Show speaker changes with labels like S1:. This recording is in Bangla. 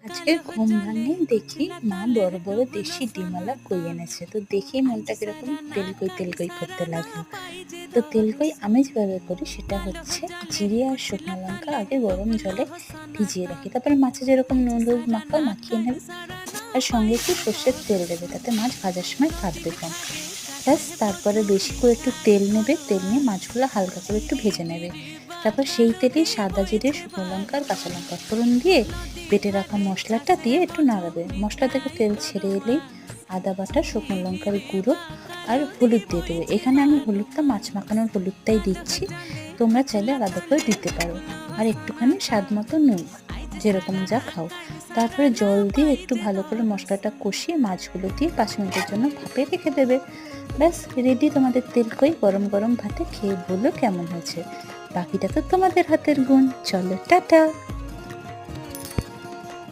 S1: আজকে ঘুম ভাঙেই দেখি মা বড় বড় দেশি ডিমওয়ালা কই এনেছে। তো দেখেই মনটা কিরকম তেলকই তেলকই করতে লাগলো। তো তেলকই আমি যেভাবে করি সেটা হচ্ছে জিরে আর শুকনো লঙ্কা আগে গরম জলে ভিজিয়ে রাখি। তারপরে মাছে যেরকম নুন হলুদ মাখাও মাখিয়ে নেবে, আর সঙ্গে একটু সর্ষের তেল দেবে, তাতে মাছ ভাজার সময় কাটবে কম। ব্যাস, তারপরে বেশি করে একটু তেল নেবে, তেল নিয়ে মাছগুলো হালকা করে একটু ভেজে নেবে। তারপর সেই তেলেই সাদা জিরে শুকনো লঙ্কা আর কাঁচা লঙ্কা ফোড়ন দিয়ে বেটে রাখা মশলাটা দিয়ে একটু নাড়াবে। মশলা থেকে তেল ছেড়ে এলেই আদা বাটা, শুকনো লঙ্কার গুঁড়ো আর হলুদ দিয়ে দেবে। এখানে আমি হলুদটা মাছ মাখানোর হলুদটাই দিচ্ছি, তোমরা চাইলে আলাদা করে দিতে পারো। আর একটুখানি স্বাদ মতো নুন, যেরকম যা খাও। তারপরে জল দিয়ে একটু ভালো করে মশলাটা কষিয়ে মাছগুলো দিয়ে 5 মিনিটের জন্য ভাপে রেখে দেবে। ব্যাস, রেডি তোমাদের তেলকই। গরম গরম ভাতে খেয়ে বলো কেমন হয়েছে। বাকিটা তো তোমাদের হাতের গুণ। চলো, টাটা।